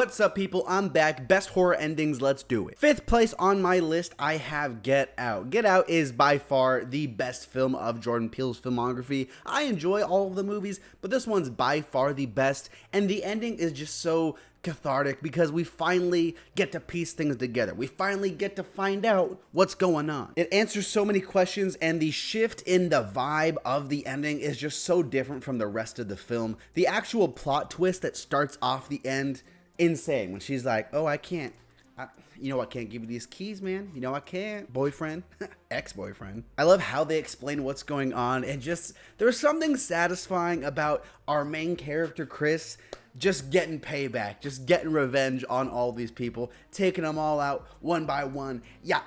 What's up, people? I'm back. Best horror endings, let's do it. Fifth place on my list, I have Get Out. Get Out is by far the best film of Jordan Peele's filmography. I enjoy all of the movies, but this one's by far the best, and the ending is just so cathartic because we finally get to piece things together. We finally get to find out what's going on. It answers so many questions, and the shift in the vibe of the ending is just so different from the rest of the film. The actual plot twist that starts off the end, insane, when she's like, oh, I can't give you these keys, man. You know I can't. Boyfriend. Ex-boyfriend. I love how they explain what's going on, and just there's something satisfying about our main character Chris just getting payback, just getting revenge on all these people, taking them all out one by one. Yeah.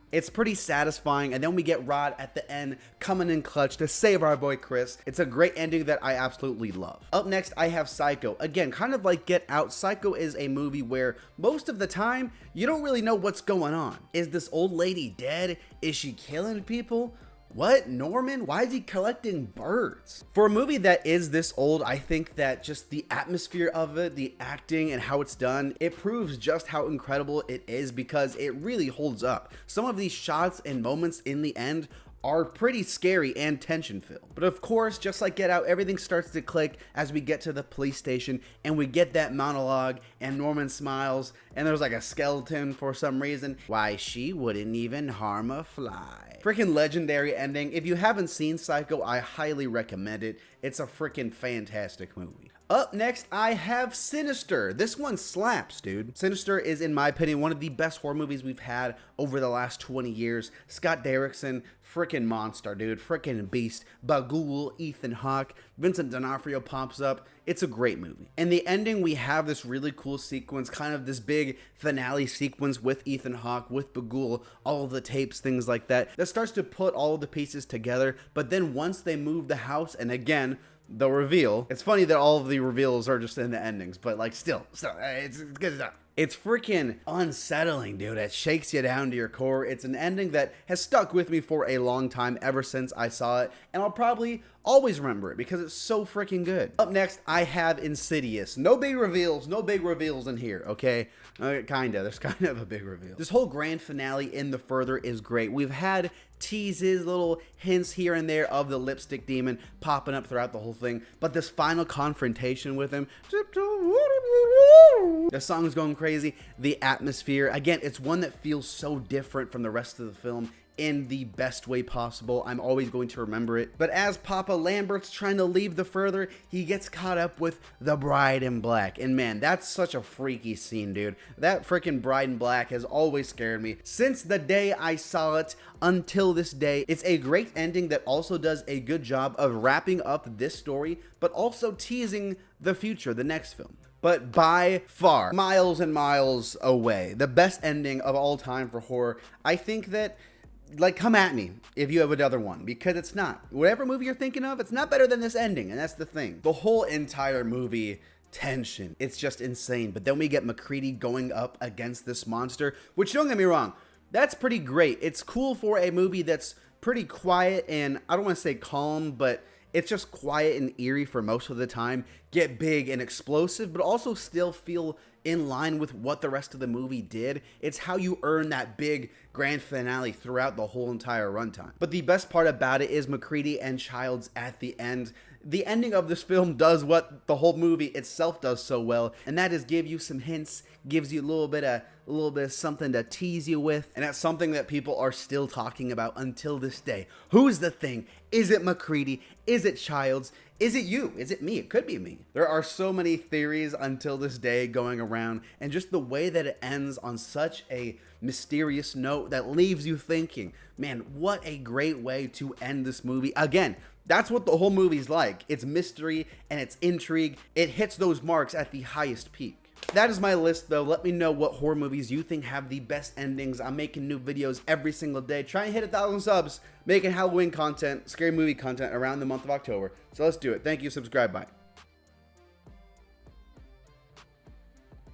It's pretty satisfying, and then we get Rod at the end coming in clutch to save our boy Chris. It's a great ending that I absolutely love. Up next, I have Psycho. Again, kind of like Get Out, Psycho is a movie where most of the time, you don't really know what's going on. Is this old lady dead? Is she killing people? What? Norman? Why is he collecting birds? For a movie that is this old, I think that just the atmosphere of it, the acting and how it's done, it proves just how incredible it is because it really holds up. Some of these shots and moments in the end are pretty scary and tension-filled. But of course, just like Get Out, everything starts to click as we get to the police station and we get that monologue and Norman smiles and there's like a skeleton for some reason. Why, she wouldn't even harm a fly. Freaking legendary ending. If you haven't seen Psycho, I highly recommend it. It's a freaking fantastic movie. Up next, I have Sinister. This one slaps, dude. Sinister is, in my opinion, one of the best horror movies we've had over the last 20 years. Scott Derrickson, freaking monster, dude. Freaking beast. Bagul, Ethan Hawke, Vincent D'Onofrio pops up. It's a great movie. In the ending, we have this really cool sequence, kind of this big finale sequence with Ethan Hawke, with Bagul, all of the tapes, things like that. That starts to put all of the pieces together, but then once they move the house, and again, the reveal. It's funny that all of the reveals are just in the endings, but like still, it's good stuff. It's freaking unsettling, dude. It shakes you down to your core. It's an ending that has stuck with me for a long time, ever since I saw it, and I'll probably always remember it because it's so freaking good. Up next, I have Insidious. No big reveals in here, okay? There's kind of a big reveal. This whole grand finale in The Further is great. We've had teases, little hints here and there of the lipstick demon popping up throughout the whole thing, but this final confrontation with him, the song's going crazy. The atmosphere, again, it's one that feels so different from the rest of the film in the best way possible. I'm always going to remember it. But as Papa Lambert's trying to leave The Further, he gets caught up with the bride in black. And man, that's such a freaky scene, dude. That freaking bride in black has always scared me since the day I saw it until this day. It's a great ending that also does a good job of wrapping up this story, but also teasing the future, the next film. But by far, miles and miles away, the best ending of all time for horror. I think that, like, come at me if you have another one, because it's not. Whatever movie you're thinking of, it's not better than this ending, and that's the thing. The whole entire movie, tension, it's just insane. But then we get McCready going up against this monster, which, don't get me wrong, that's pretty great. It's cool for a movie that's pretty quiet and, I don't want to say calm, but it's just quiet and eerie for most of the time, get big and explosive, but also still feel in line with what the rest of the movie did. It's how you earn that big grand finale throughout the whole entire runtime. But the best part about it is McCready and Childs at the end. The ending of this film does what the whole movie itself does so well, and that is give you some hints, gives you a little bit of something to tease you with, and that's something that people are still talking about until this day. Who's the thing? Is it McCready? Is it Childs? Is it you? Is it me? It could be me. There are so many theories until this day going around, and just the way that it ends on such a mysterious note that leaves you thinking, man, what a great way to end this movie. Again, that's what the whole movie's like. It's mystery and it's intrigue. It hits those marks at the highest peak. That is my list, though. Let me know what horror movies you think have the best endings. I'm making new videos every single day. Try and hit 1,000 subs, making Halloween content, scary movie content around the month of October. So let's do it. Thank you. Subscribe. Bye.